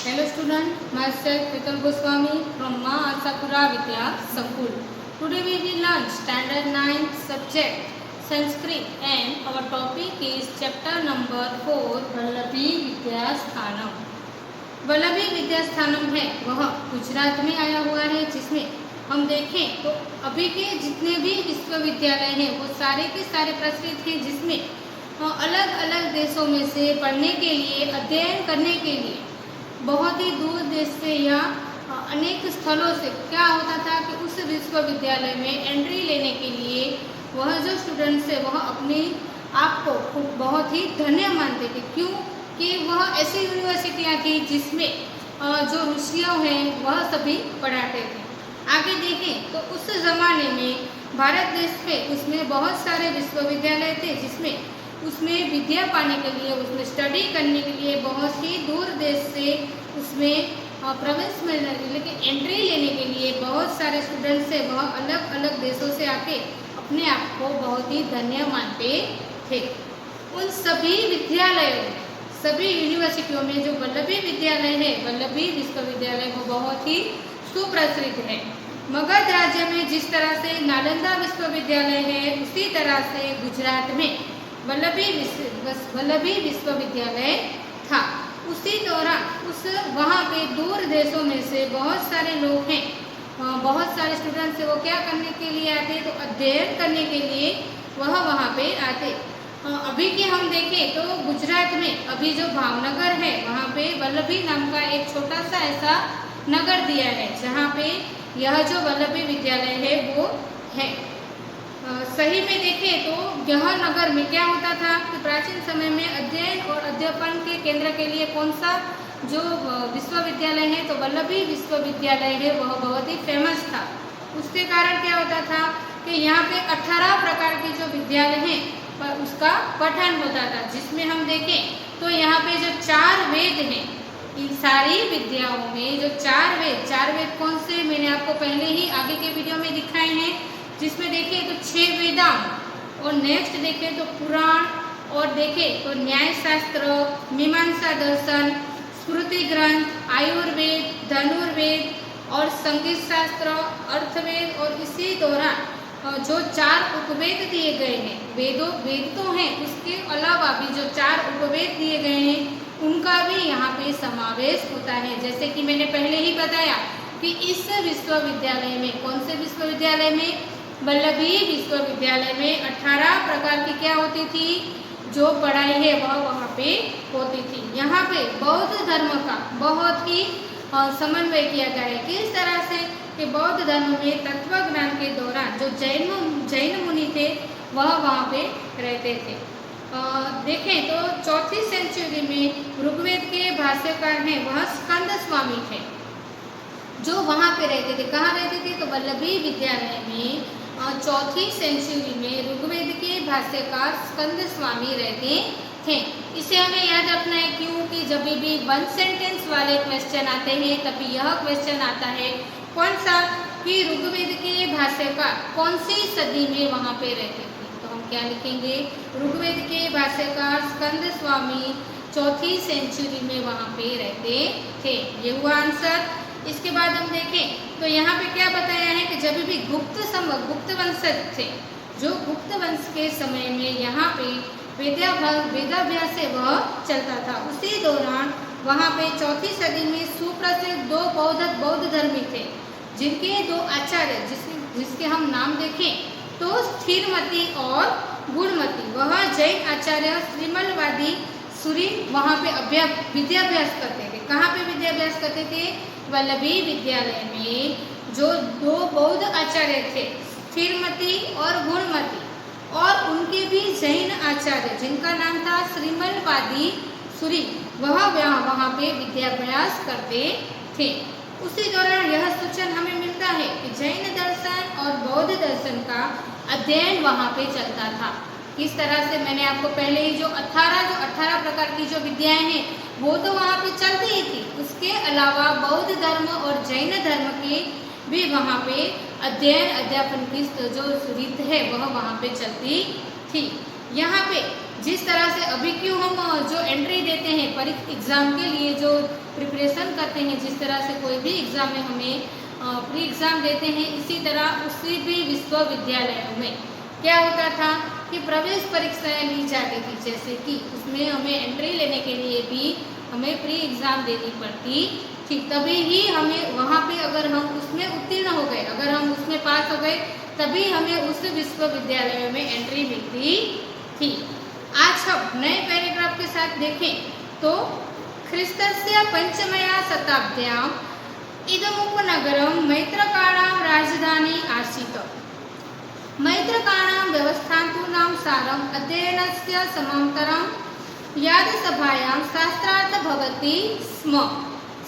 Hello student, myself Vital Goswami from Ma Asakura Vidya School. Today we will learn standard 9 subject Sanskrit and our topic is chapter number 4 Vallabhi विद्यास्थानम। Vallabhi विद्यास्थानम है वह गुजरात में आया हुआ है, जिसमें हम देखें तो अभी के जितने भी विश्वविद्यालय हैं वो सारे के सारे प्रसिद्ध हैं, जिसमें अलग अलग देशों में से पढ़ने के लिए अध्ययन करने के लिए बहुत ही दूर देश से या अनेक स्थलों से क्या होता था कि उस विश्वविद्यालय में एंट्री लेने के लिए वह जो स्टूडेंट्स है वह अपने आप को बहुत ही धन्य मानते थे। क्यों कि वह ऐसी यूनिवर्सिटियां थी जिसमें जो ऋषियों हैं वह सभी पढ़ाते थे। आगे देखें तो उस ज़माने में भारत देश पे उसमें बहुत सारे विश्वविद्यालय थे, जिसमें उसमें विद्या पाने के लिए, उसमें स्टडी करने के लिए बहुत ही दूर देश से उसमें प्रवेश मिलने लेकिन एंट्री लेने के लिए बहुत सारे स्टूडेंट्स से वह अलग अलग देशों से आके अपने आप को बहुत ही धन्य मानते थे। उन सभी विद्यालयों, सभी यूनिवर्सिटियों में जो वल्लभी विद्यालय है, वल्लभी विश्वविद्यालय, वो बहुत ही सुप्रसिद्ध है। मगध राज्य में जिस तरह से नालंदा विश्वविद्यालय है, उसी तरह से गुजरात में वल्लभी विश्वविद्यालय था। उसी दौरान वहाँ पे दूर देशों में से बहुत सारे लोग हैं, बहुत सारे स्टूडेंट्स वो क्या करने के लिए आते, तो अध्ययन करने के लिए वह वहाँ पे आते। अभी के हम देखें तो गुजरात में अभी जो भावनगर है वहाँ पे वल्लभी नाम का एक छोटा सा ऐसा नगर दिया है, जहाँ पे यह जो वल्लभी विद्यालय है वो है। सही में देखें तो यह नगर में क्या होता था कि प्राचीन समय में अध्ययन और अध्यापन के केंद्र के लिए कौन सा जो विश्वविद्यालय है, तो वल्लभी विश्वविद्यालय है, वह बहुत ही फेमस था। उसके कारण क्या होता था कि यहाँ पे 18 प्रकार के जो विद्यालय हैं उसका पठन होता था, जिसमें हम देखें तो यहाँ पे जो 4 वेद हैं, इन सारी विद्याओं में जो 4 वेद कौन से मैंने आपको पहले ही आगे के वीडियो में दिखाए हैं, जिसमें देखें तो 6 वेदांग और नेक्स्ट देखें तो पुराण और देखें तो न्याय शास्त्र, मीमांसा दर्शन, स्मृति ग्रंथ, आयुर्वेद, धनुर्वेद और संगीत शास्त्र, अर्थवेद और इसी दौरान जो 4 उपवेद दिए गए हैं, वेद तो हैं, उसके अलावा भी जो 4 उपवेद दिए गए हैं उनका भी यहाँ पे समावेश होता है। जैसे कि मैंने पहले ही बताया कि इस विश्वविद्यालय में, कौन से विश्वविद्यालय में, वल्लभी विश्वविद्यालय में 18 प्रकार की क्या होती थी, जो पढ़ाई है वह वहाँ पे होती थी। यहाँ पे बौद्ध धर्म का बहुत ही समन्वय किया गया है। किस तरह से कि बौद्ध धर्म में तत्व ज्ञान के दौरान जो जैन मुनि थे वह वहाँ पे रहते थे। देखें तो 4वीं सेंचुरी में ऋग्वेद के भाष्यकार हैं वह स्कंद स्वामी थे, जो वहाँ पे रहते थे। कहाँ रहते थे, तो वल्लभी विद्यालय में 4वीं सेंचुरी में ऋग्वेद के भाष्यकार स्कंद स्वामी रहते थे। इसे हमें याद रखना है, क्योंकि जब भी 1 सेंटेंस वाले क्वेश्चन आते हैं तभी यह क्वेश्चन आता है कौन सा, कि ऋग्वेद के भाष्यकार कौन सी सदी में वहाँ पे रहते थे। तो हम क्या लिखेंगे, ऋग्वेद के भाष्यकार स्कंद स्वामी 4वीं सेंचुरी में वहाँ पे रहते थे। ये हुआ आंसर। इसके बाद हम देखें तो यहाँ पे क्या बताया है कि जब भी गुप्त वंशज थे, जो गुप्त वंश के समय में यहाँ पे वेदाभ्यास से वह चलता था। उसी दौरान वहाँ पे 4वीं सदी में सुप्रसिद्ध 2 बौद्ध धर्मी थे, जिनके 2 आचार्य जिसके हम नाम देखें तो स्थिरमती और गुणमती, वह जैन आचार्य श्रीमलवादी सूरी वहाँ पे विद्याभ्यास करते थे। कहाँ पे विद्याभ्यास करते थे, वल्लभी विद्यालय में जो 2 बौद्ध आचार्य थे, स्थिरमती और गुणमती, और उनके भी जैन आचार्य जिनका नाम था श्रीमलवादी सूरी, वह वहाँ पे विद्याभ्यास करते थे। उसी दौरान यह सूचन हमें मिलता है कि जैन दर्शन और बौद्ध दर्शन का अध्ययन वहाँ पे चलता था। किस तरह से, मैंने आपको पहले ही जो 18 प्रकार की जो विद्याएं हैं वो तो वहाँ पे चलती ही थी, उसके अलावा बौद्ध धर्म और जैन धर्म के भी वहाँ पे अध्ययन अध्यापन की जो रीत है वह वहाँ पे चलती थी। यहाँ पे जिस तरह से अभी क्यों हम जो एंट्री देते हैं परीक्षा एग्ज़ाम के लिए जो प्रिपरेशन करते हैं, जिस तरह से कोई भी एग्ज़ाम में हमें प्री एग्ज़ाम देते हैं, इसी तरह उसी भी विश्वविद्यालयों में क्या होता था कि प्रवेश परीक्षाएं ली जाती थी, जैसे कि उसमें हमें एंट्री लेने के लिए भी हमें प्री एग्ज़ाम देनी पड़ती थी। तभी ही हमें वहाँ पे अगर हम उसमें उत्तीर्ण हो गए, अगर हम उसमें पास हो गए, तभी हमें उस विश्वविद्यालय में एंट्री मिलती थी। आज हम नए पैराग्राफ के साथ देखें तो ख्रीस्तस्य पंचमया शताब्द्याम् इदमुपनगरं मैत्रकाणां राजधानी आसीत्। मैत्रकाणां व्यवस्थान्तूनां सारम् अध्ययनस्य समान्तरं यादसभायां शास्त्रार्थ भवति स्म।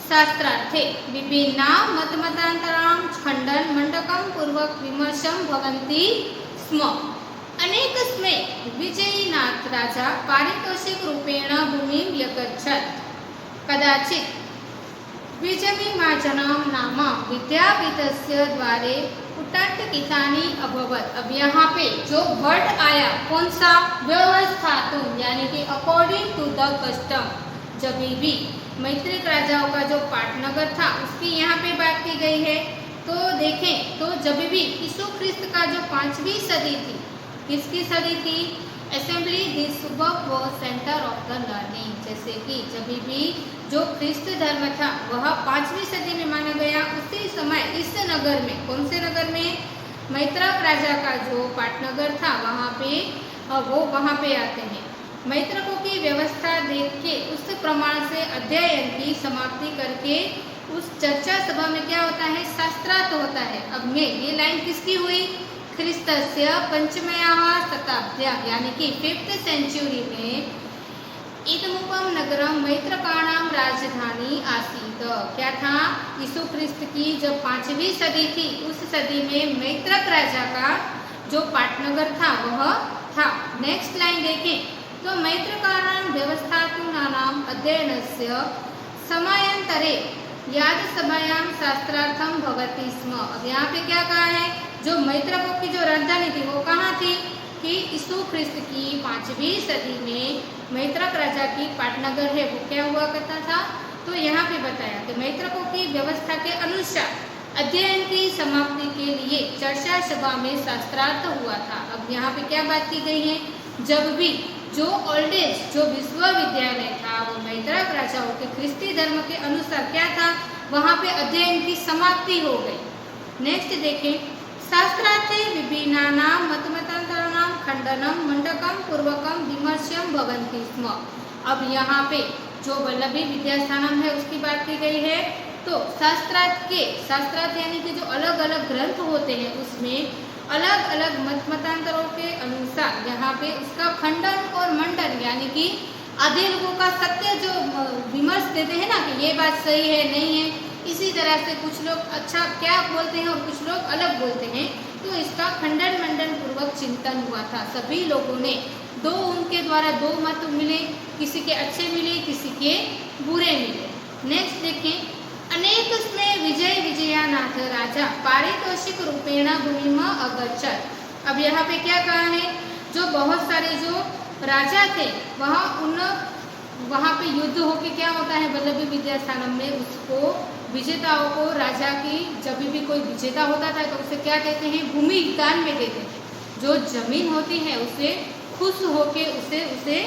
शास्त्रार्थे विभिन्ना मतमतान्तरां खण्डन मंडकं पूर्वक विमर्शं भवन्ति स्म। अनेकस्मै विजयीनाथ राजा पारितोषिक रूपेण भूमिं यगच्छत्। कदाचित् विजयीमाजनां नाम विद्यापीठस्य द्वारे उट्टङ्कितानि अभवत्। अब यहाँ पे जो वर्ड आया कौन सा, व्यवस्थातुं, यानी कि अकॉर्डिंग टू द कस्टम। जब भी मैत्रिक राजाओं का जो पाटनगर था उसकी यहाँ पे बात की गई है। तो देखें तो जब भी यीशु ख्रिस्त का जो 5वीं सदी थी, किसकी सदी थी, assembly this work was centre of the learning. जैसे कि जब भी जो ख्रिस्त धर्म था वह 5वीं सदी में माना गया, उसी समय इस नगर में, कौन से नगर में, मैत्रक राजा का जो पाटनगर था वहाँ पे वो वहाँ पे आते हैं। मैत्रकों की व्यवस्था देख के उस प्रमाण से अध्ययन की समाप्ति करके उस चर्चा सभा में क्या होता है, शास्त्रार्थ होता है। अब में ये लाइन किसकी हुई, ख्रीस्तस्य पंचमयाः शताब्द्याम्, यानी कि 5th सेंचुरी में इदमुपम नगरम मैत्रकाणां राजधानी आसीत। क्या था, यीशु ख्रिस्त की जब 5वीं सदी थी उस सदी में मैत्रक राजा का जो पाटनगर था वह था। नेक्स्ट लाइन देखें तो मैत्रकाणां व्यवस्थातूनां अध्ययनस्य समयान्तरे यादसभायां शास्त्रार्थं भवति स्म। अब यहाँ पे क्या कहा है, जो मैत्रकों की जो राजधानी थी वो कहाँ थी, कि यीशु ख्रिस्त की 5वीं सदी में मैत्रक राजा की पाटनगर है वो क्या हुआ करता था। तो यहाँ पे बताया कि मैत्रकों की व्यवस्था के अनुसार अध्ययन की समाप्ति के लिए चर्चा सभा में शास्त्रार्थ हुआ था। अब यहाँ पे क्या बात की गई है, जब भी जो ओल्डेस्ट जो विश्वविद्यालय था वो मैत्रक राजाओं के ख्रिस्ती धर्म के अनुसार क्या था, वहाँ पे अध्ययन की समाप्ति हो गई। नेक्स्ट देखें, शास्त्रार्थे विभिन्नानां मतमतान्तराणां खण्डनं मंडकं पूर्वकं विमर्शं भवन्ति स्म। अब यहाँ पे जो वल्लभी विद्यास्थानम है उसकी बात की गई है। तो शास्त्रार्थ यानी कि जो अलग अलग ग्रंथ होते हैं उसमें अलग अलग मतांतरों के अनुसार यहाँ पे उसका खंडन और मंडन, यानी कि आधे लोगों का सत्य जो विमर्श देते हैं ना कि ये बात सही है नहीं है, इसी तरह से कुछ लोग अच्छा क्या बोलते हैं और कुछ लोग अलग बोलते हैं। तो इसका खंडन मंडन पूर्वक चिंतन हुआ था। सभी लोगों ने उनके द्वारा 2 मत मिले, किसी के अच्छे मिले, किसी के बुरे मिले। नेक्स्ट देखें, अनेकस्मै विजयानाथ राजा पारितोषिक रूपेण भूमिम अगच्छत्। अब यहाँ पे क्या कहा है, जो बहुत सारे जो राजा थे वहाँ पे युद्ध होके क्या होता है, वल्लभी विद्यास्थानम में उसको विजेताओं को राजा की जब भी कोई विजेता होता था तो उसे क्या कहते हैं, भूमि दान में देते थे। जो जमीन होती है उसे खुश होके उसे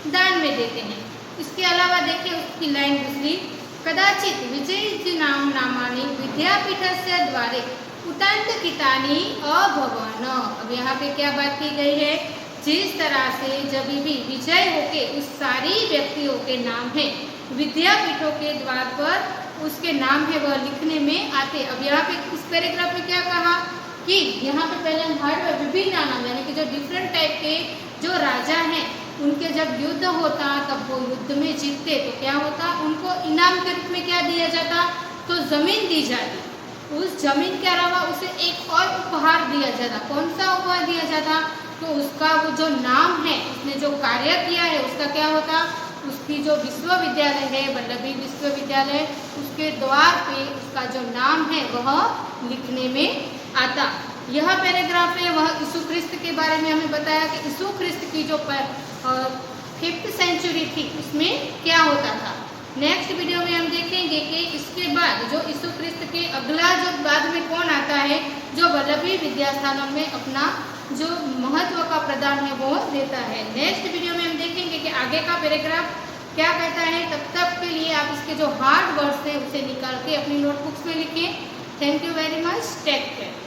दान में देते हैं। इसके अलावा देखिए उसकी लाइन दूसरी, कदाचित विजयीनां नामानि विद्यापीठस्य द्वारे उट्टङ्कितानि अभवन्। अब यहाँ पे क्या बात की गई है, जिस तरह से जब भी विजय होके उस सारी व्यक्तियों के नाम है विद्यापीठों के द्वार पर उसके नाम है वह लिखने में आते। अब यहाँ पे इस पैराग्राफ में क्या कहा कि यहाँ पे पहले हम हर विभिन्न नाम यानी कि जो डिफरेंट टाइप के जो राजा हैं उनके जब युद्ध होता तब वो युद्ध में जीतते तो क्या होता, उनको इनाम के रूप में क्या दिया जाता, तो जमीन दी जाती। उस जमीन के अलावा उसे एक और उपहार दिया जाता। कौन सा उपहार दिया जाता, तो उसका वो जो नाम है उसने जो कार्य किया है उसका क्या होता, उसकी जो विश्वविद्यालय है वल्लभी विश्वविद्यालय उसके द्वार पे उसका जो नाम है वह लिखने में आता। यह पैराग्राफ है वह यीशु ख्रिस्त के बारे में हमें बताया कि यीशु ख्रिस्त की जो 5th सेंचुरी थी उसमें क्या होता था। नेक्स्ट वीडियो में हम देखेंगे कि इसके बाद जो यीशु ख्रिस्त के अगला जो बाद में कौन आता है जो वल्लभी विद्यास्थानों में अपना जो महत्व का प्रदान है वो देता है। नेक्स्ट वीडियो में हम देखेंगे कि आगे का पैराग्राफ क्या कहता है। तब तक के लिए आप इसके जो हार्ड वर्ड्स हैं उसे निकाल के अपनी नोटबुक्स में लिखें। Thank you very much, take care.